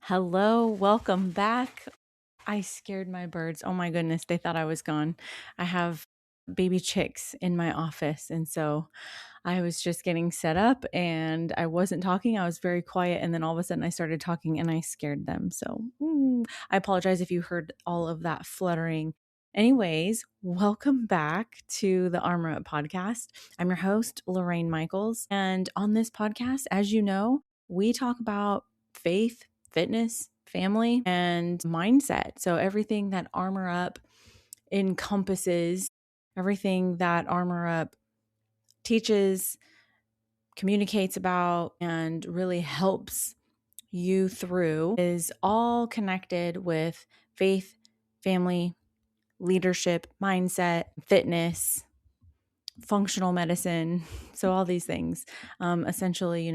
Hello, welcome back. I scared my birds. Oh my goodness, they thought I was gone. I have baby chicks in my office, and so I was just getting set up and I wasn't talking. I was very quiet, and then all of a sudden I started talking and I scared them. So I apologize if you heard all of that fluttering. Anyways, welcome back to the Armor Up podcast. I'm your host, Lorraine Michaels. And on this podcast, as you know, we talk about faith, fitness, family, and mindset. So everything that Armor Up encompasses, everything that Armor Up teaches, communicates about, and really helps you through is all connected with faith, family, leadership, mindset, fitness, functional medicine. So all these things, essentially,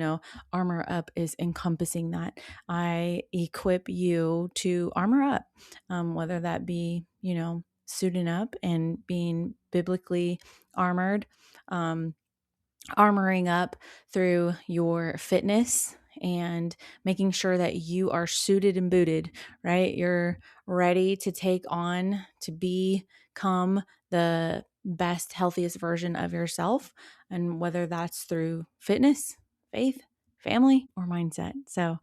Armor Up is encompassing that. I equip you to armor up, whether that be, suiting up and being biblically armored, armoring up through your fitness and making sure that you are suited and booted, right? You're ready to take on, to become the best, healthiest version of yourself. And whether that's through fitness, faith, family, or mindset. So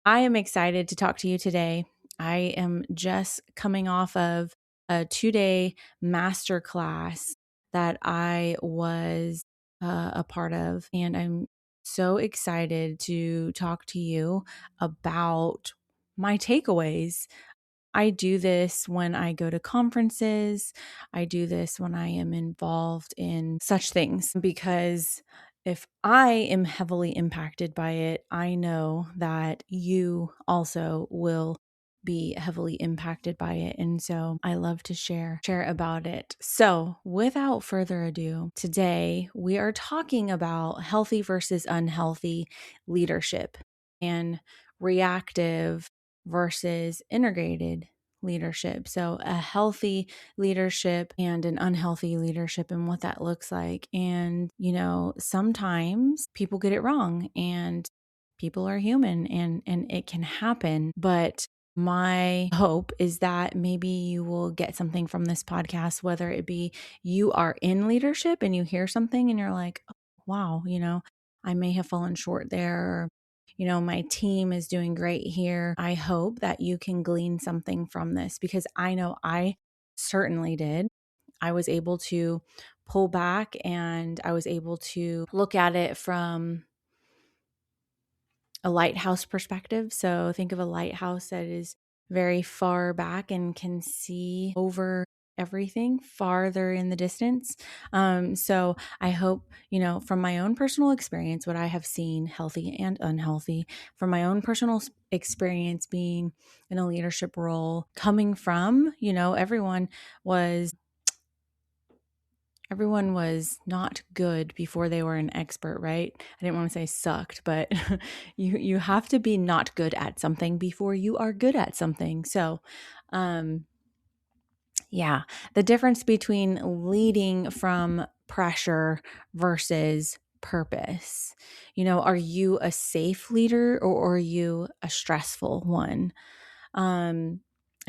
I am excited to talk to you today. I am just coming off of a 2-day masterclass that I was a part of. And I'm so excited to talk to you about my takeaways. I do this when I go to conferences. I do this when I am involved in such things because if I am heavily impacted by it, I know that you also will be heavily impacted by it. And so I love to share about it. So without further ado, today we are talking about healthy versus unhealthy leadership and reactive versus integrated leadership. So a healthy leadership and an unhealthy leadership and what that looks like. And, sometimes people get it wrong and people are human and it can happen. But my hope is that maybe you will get something from this podcast, whether it be you are in leadership and you hear something and you're like, oh, wow, I may have fallen short there. My team is doing great here. I hope that you can glean something from this because I know I certainly did. I was able to pull back and I was able to look at it from a lighthouse perspective. So think of a lighthouse that is very far back and can see over everything farther in the distance. So I hope, from my own personal experience, what I have seen healthy and unhealthy, from my own personal experience being in a leadership role, coming from, everyone was not good before they were an expert, right? I didn't want to say sucked, but you have to be not good at something before you are good at something. So, yeah, the difference between leading from pressure versus purpose. Are you a safe leader or are you a stressful one?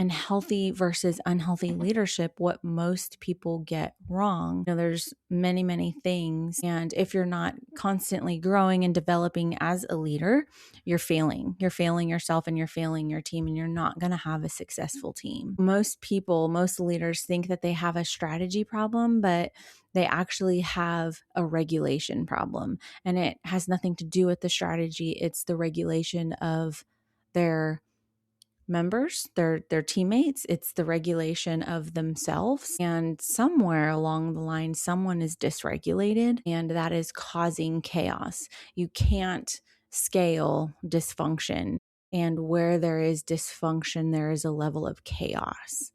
And healthy versus unhealthy leadership, what most people get wrong. There's many, many things. And if you're not constantly growing and developing as a leader, you're failing. You're failing yourself and you're failing your team, and you're not going to have a successful team. Most leaders think that they have a strategy problem, but they actually have a regulation problem. And it has nothing to do with the strategy. It's the regulation of their members, their teammates. It's the regulation of themselves. And somewhere along the line, someone is dysregulated and that is causing chaos. You can't scale dysfunction. And where there is dysfunction, there is a level of chaos.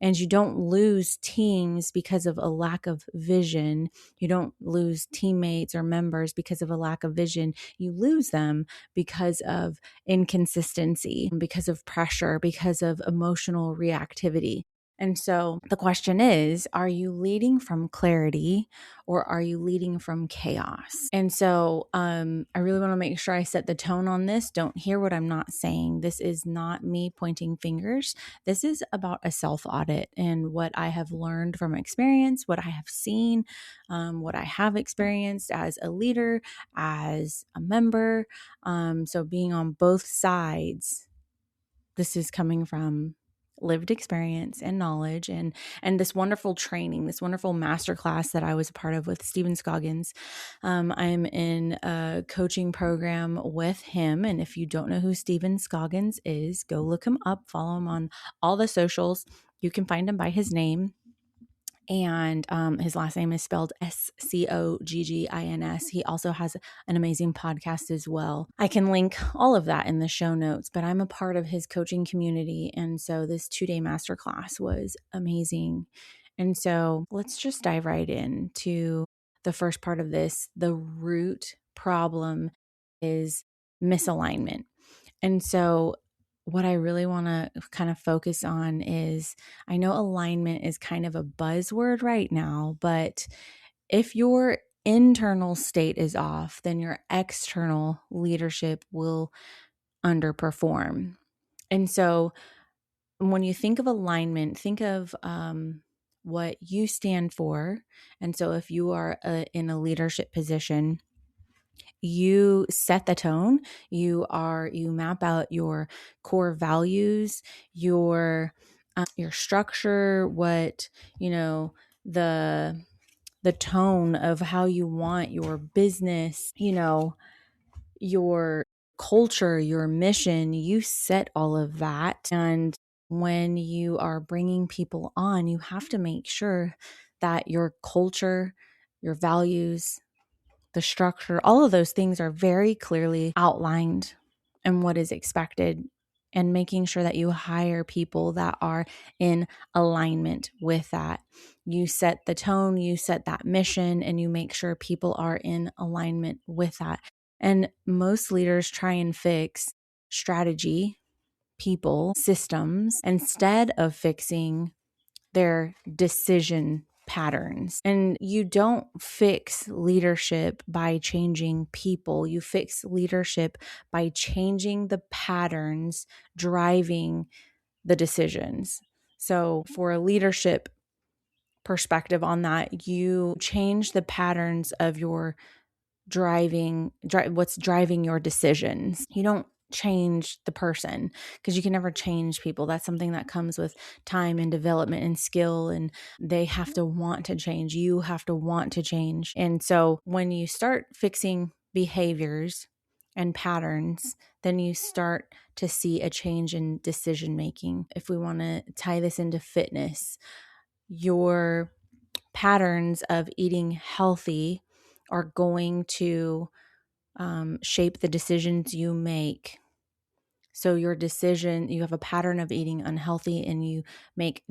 And you don't lose teams because of a lack of vision. You don't lose teammates or members because of a lack of vision. You lose them because of inconsistency, because of pressure, because of emotional reactivity. And so the question is, are you leading from clarity or are you leading from chaos? And so I really want to make sure I set the tone on this. Don't hear what I'm not saying. This is not me pointing fingers. This is about a self audit and what I have learned from experience, what I have seen, what I have experienced as a leader, as a member. So being on both sides, this is coming from lived experience and knowledge and this wonderful training, this wonderful masterclass that I was a part of with Stephen Scoggins. I'm in a coaching program with him. And if you don't know who Stephen Scoggins is, go look him up, follow him on all the socials. You can find him by his name. And his last name is spelled Scoggins. He also has an amazing podcast as well. I can link all of that in the show notes, but I'm a part of his coaching community. And so this 2-day masterclass was amazing. And so let's just dive right into the first part of this. The root problem is misalignment. And so what I really want to kind of focus on is, I know alignment is kind of a buzzword right now, but if your internal state is off, then your external leadership will underperform. And so when you think of alignment, think of what you stand for. And so if you are in a leadership position, you set the tone. You map out your core values, your structure, what, the tone of how you want your business, your culture, your mission. You set all of that. And when you are bringing people on, you have to make sure that your culture, your values, the structure, all of those things are very clearly outlined and what is expected, and making sure that you hire people that are in alignment with that. You set the tone, you set that mission, and you make sure people are in alignment with that. And most leaders try and fix strategy, people, systems, instead of fixing their decision patterns. And you don't fix leadership by changing people. You fix leadership by changing the patterns driving the decisions. So, for a leadership perspective on that, you change the patterns of your what's driving your decisions. You don't change the person, because you can never change people. That's something that comes with time and development and skill, and they have to want to change. You have to want to change. And so when you start fixing behaviors and patterns, then you start to see a change in decision making. If we want to tie this into fitness, your patterns of eating healthy are going to shape the decisions you make. So you have a pattern of eating unhealthy, and you make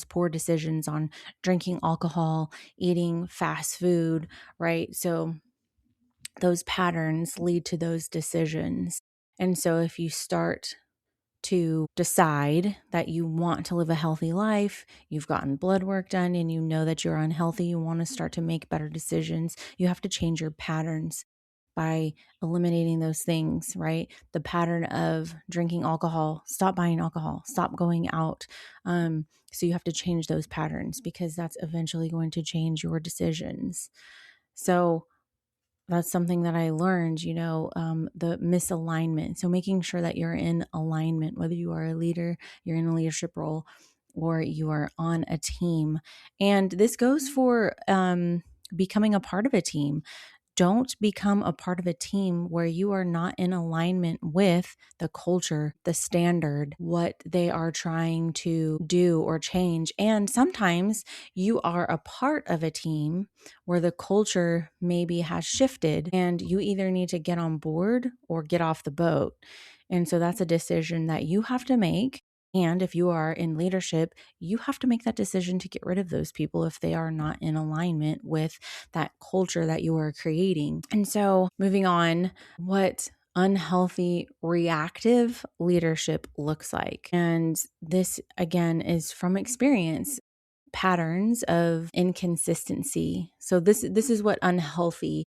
poor decisions on drinking alcohol, eating fast food, right? So those patterns lead to those decisions. And so if you start to decide that you want to live a healthy life, you've gotten blood work done, and you know that you're unhealthy, you want to start to make better decisions, you have to change your patterns by eliminating those things, right? The pattern of drinking alcohol, stop buying alcohol, stop going out. So you have to change those patterns, because that's eventually going to change your decisions. So that's something that I learned, the misalignment. So making sure that you're in alignment, whether you are a leader, you're in a leadership role, or you are on a team. And this goes for becoming a part of a team. Don't become a part of a team where you are not in alignment with the culture, the standard, what they are trying to do or change. And sometimes you are a part of a team where the culture maybe has shifted, and you either need to get on board or get off the boat. And so that's a decision that you have to make. And if you are in leadership, you have to make that decision to get rid of those people if they are not in alignment with that culture that you are creating. And so moving on, what unhealthy reactive leadership looks like. And this, again, is from experience, patterns of inconsistency. So this is what unhealthy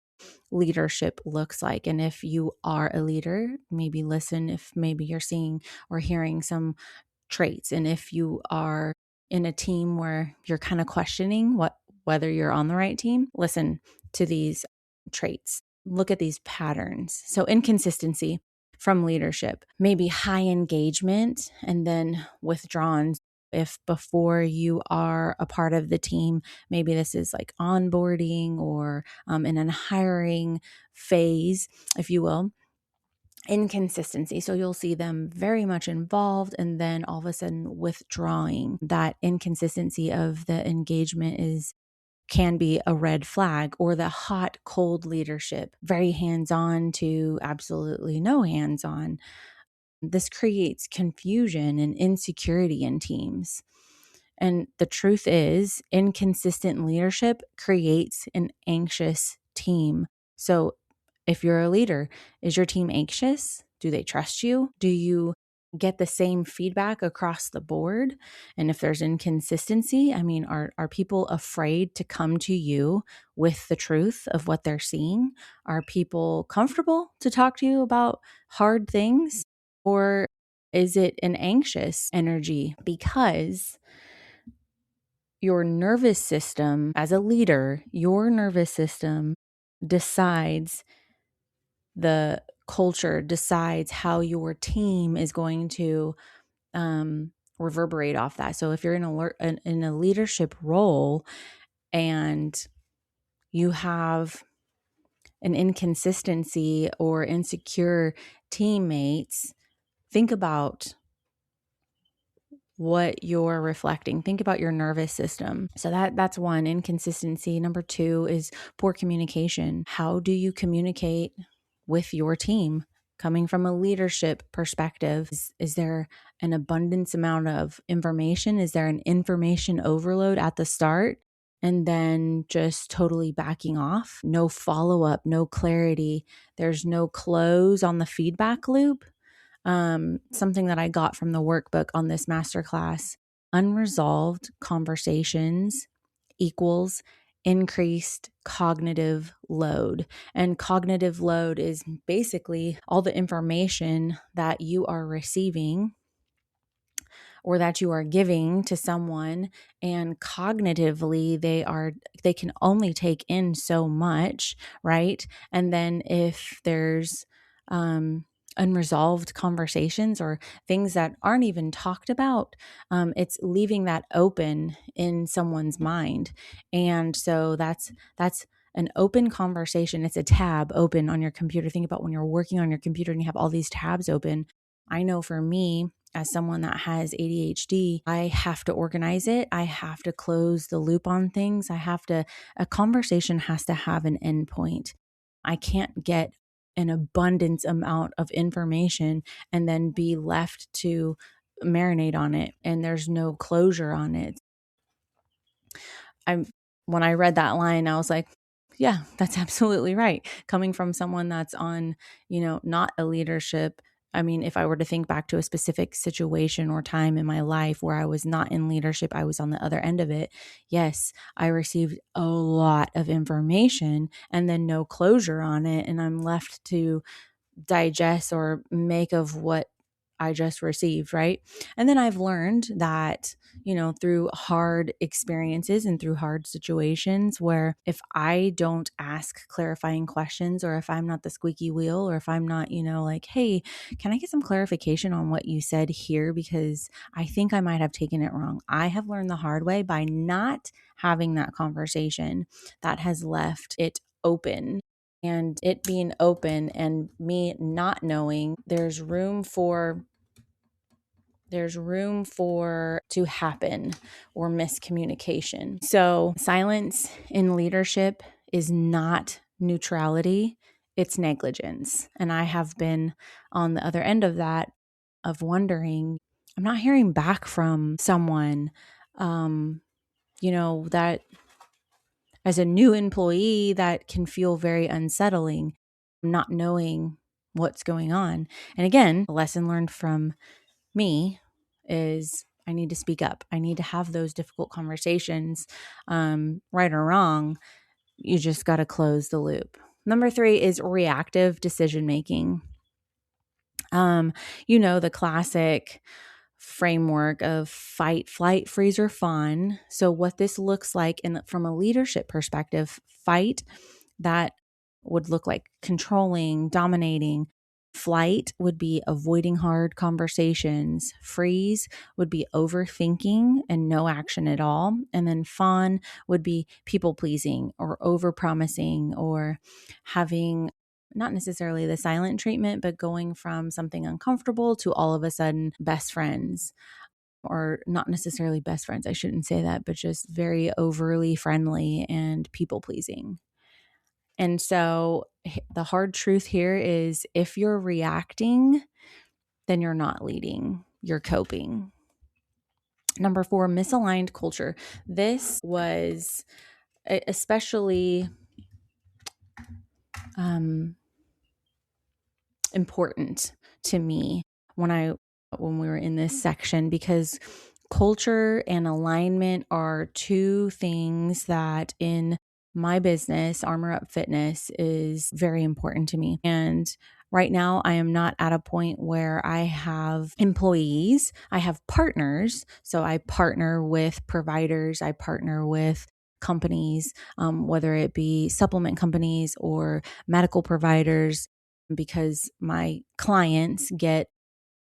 leadership looks like. And if you are a leader, maybe listen if maybe you're seeing or hearing some traits. And if you are in a team where you're kind of questioning whether you're on the right team, listen to these traits. Look at these patterns. So inconsistency from leadership, maybe high engagement and then withdrawn. If before you are a part of the team, maybe this is like onboarding or in a hiring phase, if you will, inconsistency. So you'll see them very much involved and then all of a sudden withdrawing. That inconsistency of the engagement can be a red flag. Or the hot, cold leadership, very hands-on to absolutely no hands-on. This creates confusion and insecurity in teams. And the truth is, inconsistent leadership creates an anxious team. So if you're a leader, is your team anxious? Do they trust you? Do you get the same feedback across the board? And if there's inconsistency, I mean, are people afraid to come to you with the truth of what they're seeing? Are people comfortable to talk to you about hard things? Or is it an anxious energy? Because your nervous system, as a leader, your nervous system decides the culture, decides how your team is going to reverberate off that. So if you're in a leadership role and you have an inconsistency or insecure teammates, think about what you're reflecting. Think about your nervous system. So that's one, inconsistency. Number two is poor communication. How do you communicate with your team? Coming from a leadership perspective, is there an abundance amount of information? Is there an information overload at the start and then just totally backing off? No follow-up, no clarity. There's no close on the feedback loop. Something that I got from the workbook on this masterclass: unresolved conversations equals increased cognitive load. And cognitive load is basically all the information that you are receiving or that you are giving to someone, and cognitively they can only take in so much, right? And then if there's unresolved conversations or things that aren't even talked about, it's leaving that open in someone's mind. And so that's an open conversation. It's a tab open on your computer. Think about when you're working on your computer and you have all these tabs open. I know for me, as someone that has ADHD, I have to organize it. I have to close the loop on things. A conversation has to have an endpoint. I can't get an abundance amount of information and then be left to marinate on it and there's no closure on it. When I read that line, I was like, yeah, that's absolutely right. Coming from someone that's on, not a leadership. I mean, if I were to think back to a specific situation or time in my life where I was not in leadership, I was on the other end of it. Yes, I received a lot of information and then no closure on it. And I'm left to digest or make of what I just received, right? And then I've learned that, through hard experiences and through hard situations where if I don't ask clarifying questions, or if I'm not the squeaky wheel, or if I'm not, like, hey, can I get some clarification on what you said here? Because I think I might have taken it wrong. I have learned the hard way by not having that conversation that has left it open. And it being open and me not knowing, there's room for to happen or miscommunication. So silence in leadership is not neutrality, it's negligence. And I have been on the other end of that, of wondering, I'm not hearing back from someone, that as a new employee, that can feel very unsettling, not knowing what's going on. And again, a lesson learned from me is I need to speak up. I need to have those difficult conversations, right or wrong. You just got to close the loop. Number 3 is reactive decision making. The classic framework of fight, flight, freeze, or fawn. So what this looks like from a leadership perspective, fight, that would look like controlling, dominating. Flight would be avoiding hard conversations. Freeze would be overthinking and no action at all. And then fawn would be people pleasing or over promising or having not necessarily the silent treatment, but going from something uncomfortable to all of a sudden best friends, or not necessarily best friends. I shouldn't say that, but just very overly friendly and people pleasing. And so the hard truth here is if you're reacting, then you're not leading, you're coping. Number 4, misaligned culture. This was especially important to me when we were in this section, because culture and alignment are two things that in my business, Armor Up Fitness, is very important to me. And right now, I am not at a point where I have employees. I have partners. So I partner with providers. I partner with companies, whether it be supplement companies or medical providers, because my clients get,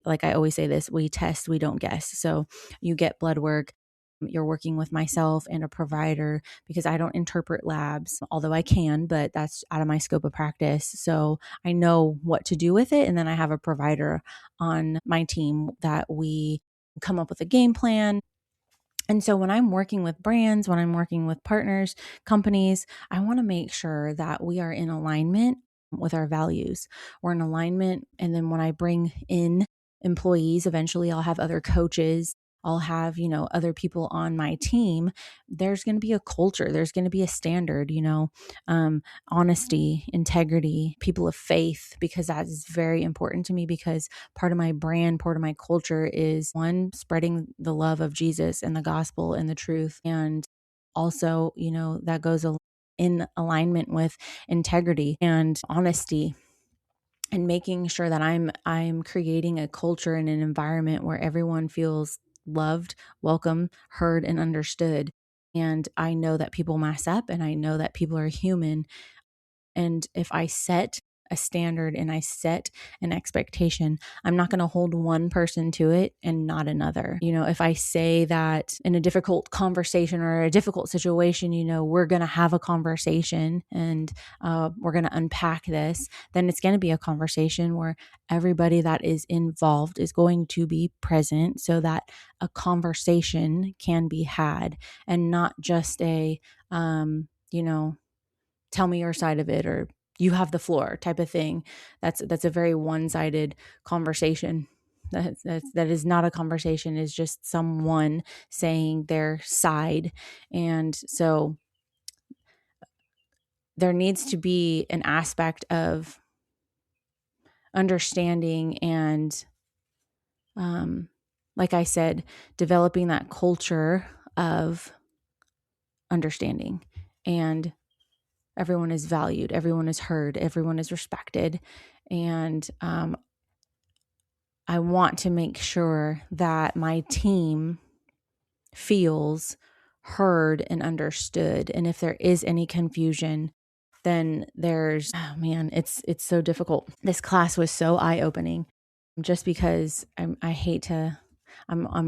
like I always say this, we test, we don't guess. So you get blood work. You're working with myself and a provider, because I don't interpret labs, although I can, but that's out of my scope of practice. So I know what to do with it. And then I have a provider on my team that we come up with a game plan. And so when I'm working with brands, when I'm working with partners, companies, I want to make sure that we are in alignment with our values. We're in alignment. And then when I bring in employees, eventually I'll have other coaches. I'll have, other people on my team. There's going to be a culture. There's going to be a standard, honesty, integrity, people of faith, because that is very important to me, because part of my brand, part of my culture is, one, spreading the love of Jesus and the gospel and the truth. And also, that goes in alignment with integrity and honesty, and making sure that I'm creating a culture and an environment where everyone feels loved, welcome, heard, and understood. And I know that people mess up, and I know that people are human. And if I set a standard and I set an expectation, I'm not going to hold one person to it and not another. If I say that in a difficult conversation or a difficult situation, we're going to have a conversation and we're going to unpack this, then it's going to be a conversation where everybody that is involved is going to be present, so that a conversation can be had, and not just a, tell me your side of it, or you have the floor type of thing. That's a very one-sided conversation. That is not a conversation. It's just someone saying their side. And so there needs to be an aspect of understanding and, like I said, developing that culture of understanding, and everyone is valued, everyone is heard, everyone is respected. And I want to make sure that my team feels heard and understood. And if there is any confusion, then it's so difficult. This class was so eye-opening, just because I'm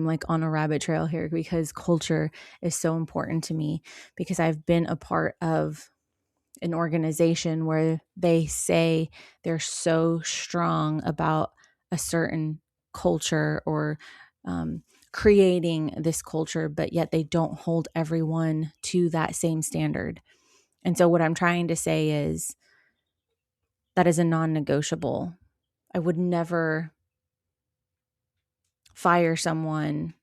like on a rabbit trail here, because culture is so important to me, because I've been a part of an organization where they say they're so strong about a certain culture, or creating this culture, but yet they don't hold everyone to that same standard. And so what I'm trying to say is that is a non-negotiable. I would never fire someone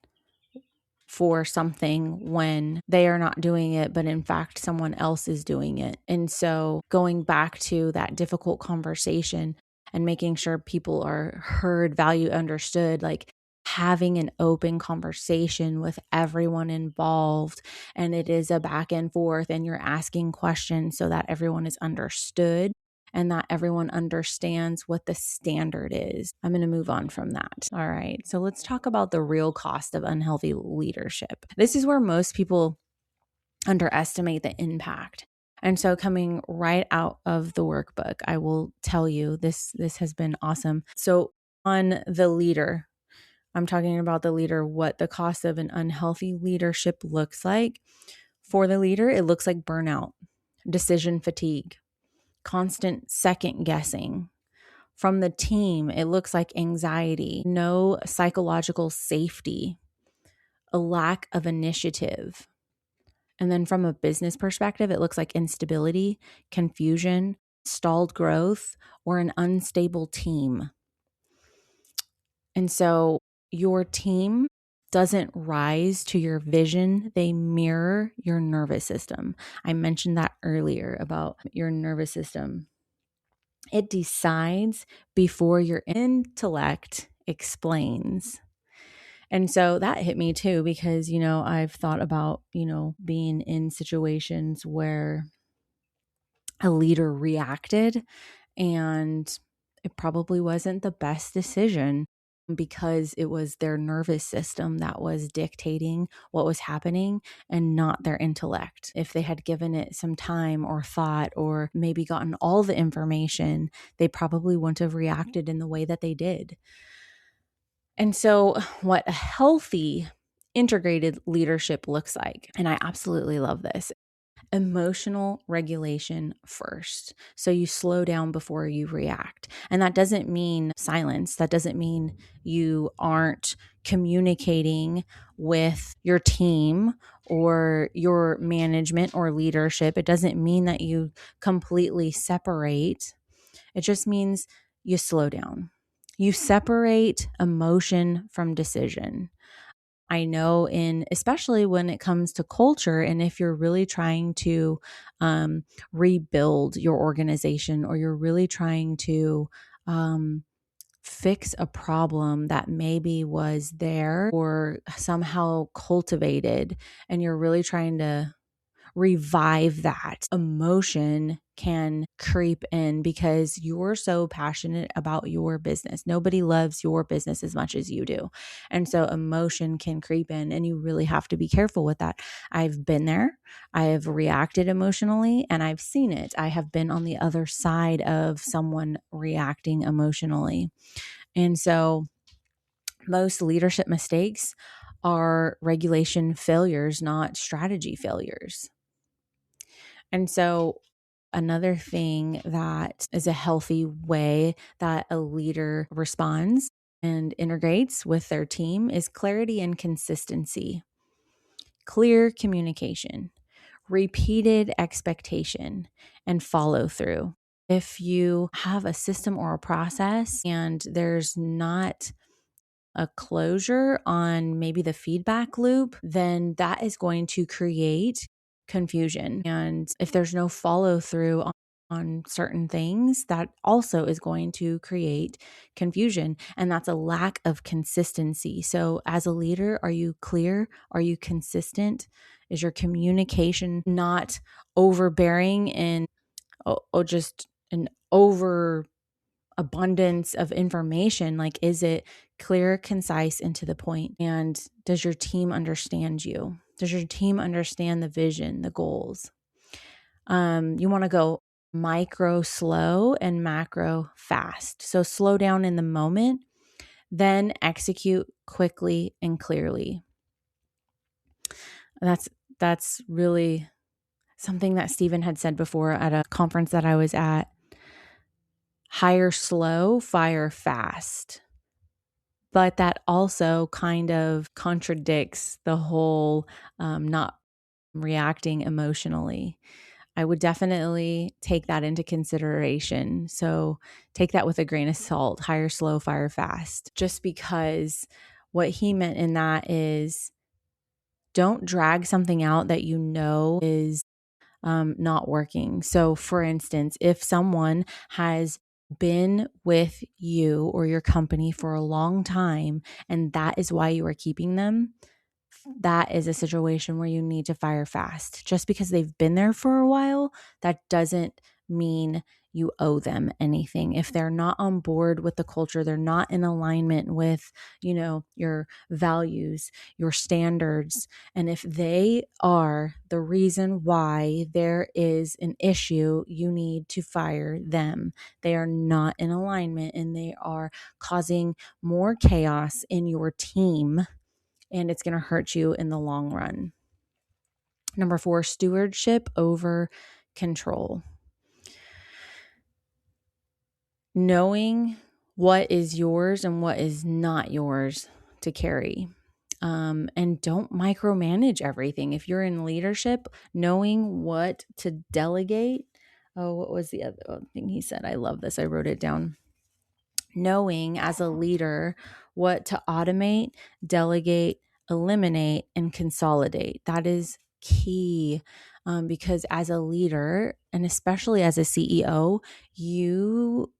for something when they are not doing it, but in fact, someone else is doing it. And so going back to that difficult conversation, and making sure people are heard, valued, understood, like having an open conversation with everyone involved. And it is a back and forth, and you're asking questions so that everyone is understood and that everyone understands what the standard is. I'm going to move on from that. All right. So let's talk about the real cost of unhealthy leadership. This is where most people underestimate the impact. And so coming right out of the workbook, I will tell you this has been awesome. So on the leader, I'm talking about the leader, what the cost of an unhealthy leadership looks like. For the leader, it looks like burnout, decision fatigue, constant second guessing. From the team, it looks like anxiety, no psychological safety, a lack of initiative. And then from a business perspective, it looks like instability, confusion, stalled growth, or an unstable team. And so your team doesn't rise to your vision, they mirror your nervous system. I mentioned that earlier about your nervous system. It decides before your intellect explains. And so that hit me too, because, I've thought about, being in situations where a leader reacted and it probably wasn't the best decision because it was their nervous system that was dictating what was happening and not their intellect. If they had given it some time or thought or maybe gotten all the information, they probably wouldn't have reacted in the way that they did. And so what a healthy integrated leadership looks like, and I absolutely love this, emotional regulation first. So you slow down before you react. And that doesn't mean silence. That doesn't mean you aren't communicating with your team or your management or leadership. It doesn't mean that you completely separate. It just means you slow down. You separate emotion from decision. I know especially when it comes to culture, and if you're really trying to rebuild your organization, or you're really trying to fix a problem that maybe was there or somehow cultivated, and you're really trying to revive that, emotion can creep in because you're so passionate about your business. Nobody loves your business as much as you do. And so emotion can creep in, and you really have to be careful with that. I've been there. I have reacted emotionally, and I've seen it. I have been on the other side of someone reacting emotionally. And so most leadership mistakes are regulation failures, not strategy failures. And so another thing that is a healthy way that a leader responds and integrates with their team is clarity and consistency, clear communication, repeated expectation, and follow through. If you have a system or a process and there's not a closure on maybe the feedback loop, then that is going to create confusion. And if there's no follow through on certain things, that also is going to create confusion. And that's a lack of consistency. So as a leader, are you clear? Are you consistent? Is your communication not overbearing and just an over abundance of information? Like, is it clear, concise, and to the point? And does your team understand you? Does your team understand the vision, the goals? You want to go micro slow and macro fast. So slow down in the moment, then execute quickly and clearly. That's really something that Stephen had said before at a conference that I was at. Hire slow, fire fast. But that also kind of contradicts the whole not reacting emotionally. I would definitely take that into consideration. So take that with a grain of salt. Hire slow, fire fast. Just because what he meant in that is don't drag something out that you know is not working. So for instance, if someone has been with you or your company for a long time and that is why you are keeping them, that is a situation where you need to fire fast. Just because they've been there for a while, that doesn't mean you owe them anything. If they're not on board with the culture, they're not in alignment with, your values, your standards, and if they are the reason why there is an issue, you need to fire them. They are not in alignment and they are causing more chaos in your team, and it's going to hurt you in the long run. Number 4, stewardship over control. Knowing what is yours and what is not yours to carry. And don't micromanage everything. If you're in leadership, knowing what to delegate. Oh, what was the other thing he said? I love this. I wrote it down. Knowing as a leader what to automate, delegate, eliminate, and consolidate. That is key, because as a leader, and especially as a CEO, you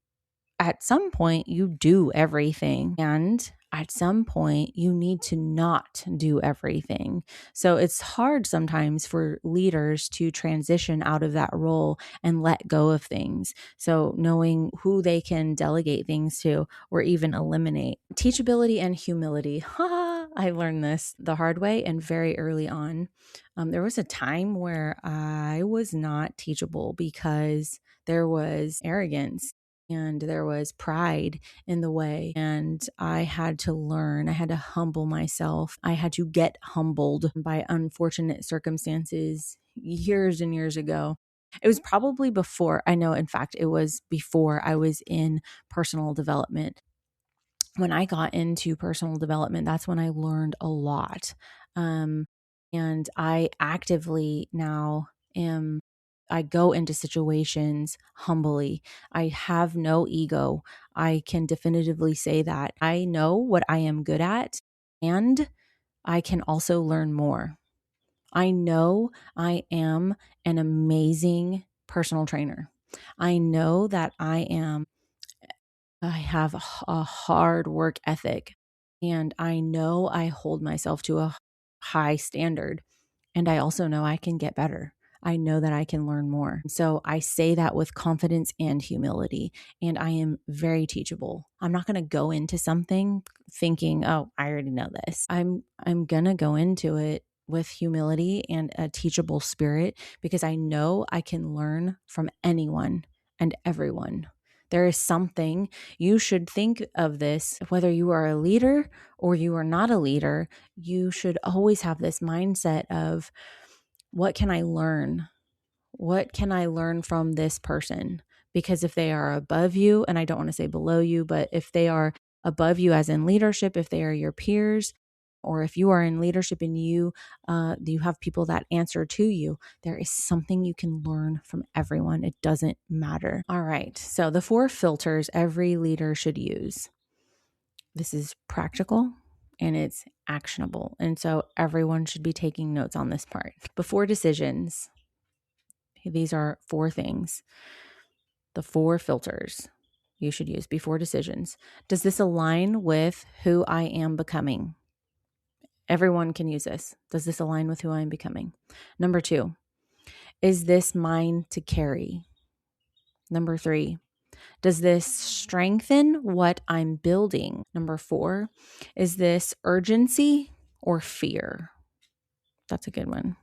at some point you do everything, and at some point you need to not do everything. So it's hard sometimes for leaders to transition out of that role and let go of things. So knowing who they can delegate things to or even eliminate. Teachability and humility. I learned this the hard way and very early on. There was a time where I was not teachable because there was arrogance and there was pride in the way. And I had to learn, I had to humble myself. I had to get humbled by unfortunate circumstances years and years ago. It was probably before, I know, in fact, it was before I was in personal development. When I got into personal development, that's when I learned a lot. And I actively now I go into situations humbly. I have no ego. I can definitively say that. I know what I am good at, and I can also learn more. I know I am an amazing personal trainer. I know that I have a hard work ethic, and I know I hold myself to a high standard. And I also know I can get better. I know that I can learn more. So I say that with confidence and humility, and I am very teachable. I'm not going to go into something thinking, "Oh, I already know this." I'm going to go into it with humility and a teachable spirit because I know I can learn from anyone and everyone. There is something you should think of this, whether you are a leader or you are not a leader, you should always have this mindset of, what can I learn? What can I learn from this person? Because if they are above you, and I don't want to say below you, but if they are above you as in leadership, if they are your peers, or if you are in leadership and you have people that answer to you, there is something you can learn from everyone. It doesn't matter. All right. So the 4 filters every leader should use. This is practical and it's actionable. And so everyone should be taking notes on this part. Before decisions, these are 4 things. The 4 filters you should use before decisions. Does this align with who I am becoming? Everyone can use this. Does this align with who I am becoming? Number 2, is this mine to carry? Number 3, does this strengthen what I'm building? Number 4, is this urgency or fear? That's a good one.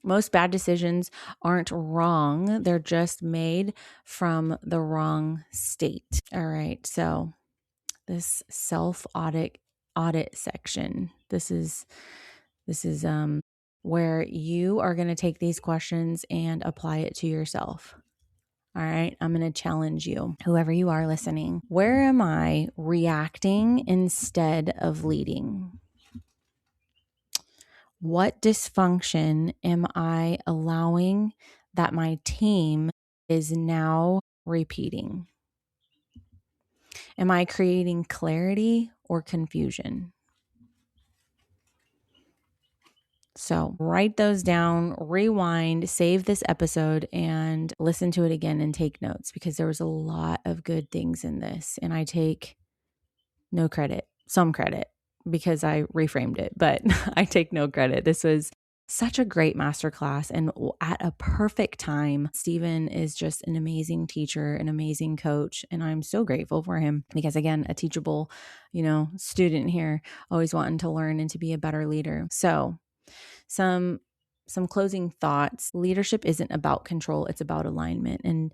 Most bad decisions aren't wrong. They're just made from the wrong state. All right. So this self-audit section, this is where you are going to take these questions and apply it to yourself. All right. I'm going to challenge you, whoever you are listening. Where am I reacting instead of leading? What dysfunction am I allowing that my team is now repeating? Am I creating clarity or confusion? So write those down, rewind, save this episode, and listen to it again and take notes, because there was a lot of good things in this. And I take no credit, some credit, because I reframed it, but I take no credit. This was such a great masterclass and at a perfect time. Stephen is just an amazing teacher, an amazing coach, and I'm so grateful for him because, again, a teachable, student here, always wanting to learn and to be a better leader. So some closing thoughts. Leadership isn't about control, it's about alignment. And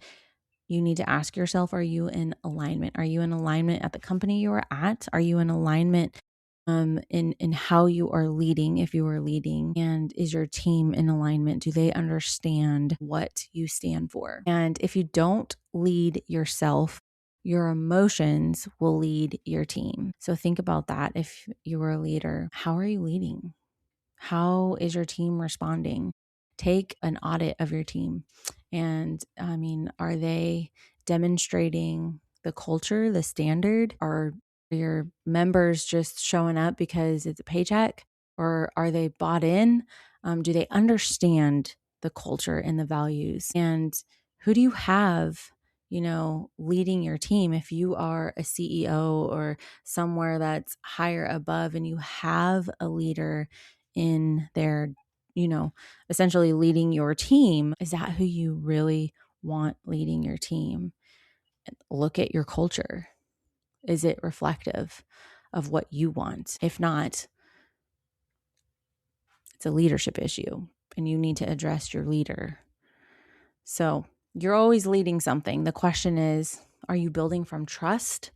you need to ask yourself, are you in alignment? Are you in alignment at the company you are at? Are you in alignment in how you are leading, if you are leading? And is your team in alignment? Do they understand what you stand for? And if you don't lead yourself, your emotions will lead your team. So think about that. If you are a leader, how are you leading? How is your team responding? Take an audit of your team. And are they demonstrating the culture, the standard? Are your members just showing up because it's a paycheck? Or are they bought in? Do they understand the culture and the values? And who do you have, leading your team? If you are a CEO or somewhere that's higher above and you have a leader in their, essentially leading your team, is that who you really want leading your team? Look at your culture. Is it reflective of what you want? If not, it's a leadership issue and you need to address your leader. So you're always leading something. The question is, are you building from trust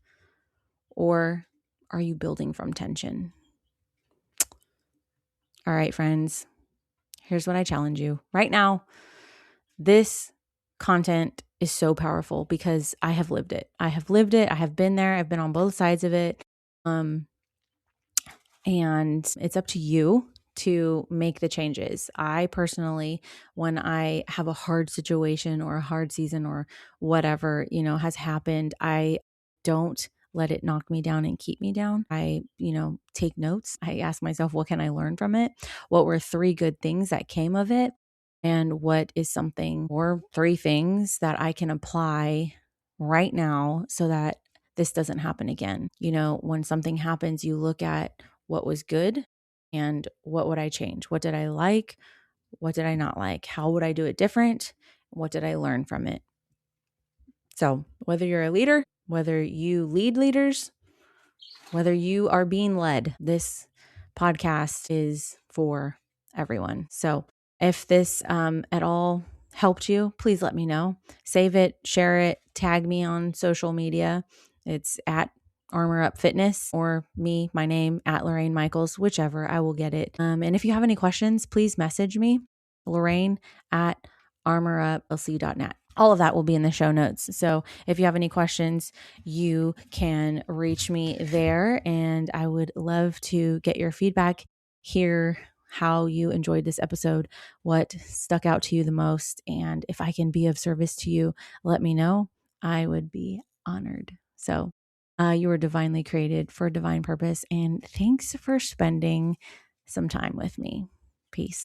or are you building from tension? All right, friends, here's what I challenge you right now. This content is so powerful because I have lived it. I have lived it. I have been there. I've been on both sides of it. And it's up to you to make the changes. I personally, when I have a hard situation or a hard season or whatever, has happened, I don't let it knock me down and keep me down. I, take notes. I ask myself, what can I learn from it? What were 3 good things that came of it? And what is something or 3 things that I can apply right now so that this doesn't happen again? When something happens, you look at what was good and what would I change? What did I like? What did I not like? How would I do it different? What did I learn from it? So whether you're a leader, whether you lead leaders, whether you are being led, this podcast is for everyone. So if this at all helped you, please let me know. Save it, share it, tag me on social media. It's at Armor Up Fitness or me, my name, at Lorraine Michaels, whichever, I will get it. And if you have any questions, please message me, Lorraine at armorupLC.net. All of that will be in the show notes. So if you have any questions, you can reach me there, and I would love to get your feedback, hear how you enjoyed this episode, what stuck out to you the most, and if I can be of service to you, let me know. I would be honored. So you were divinely created for a divine purpose, and thanks for spending some time with me. Peace.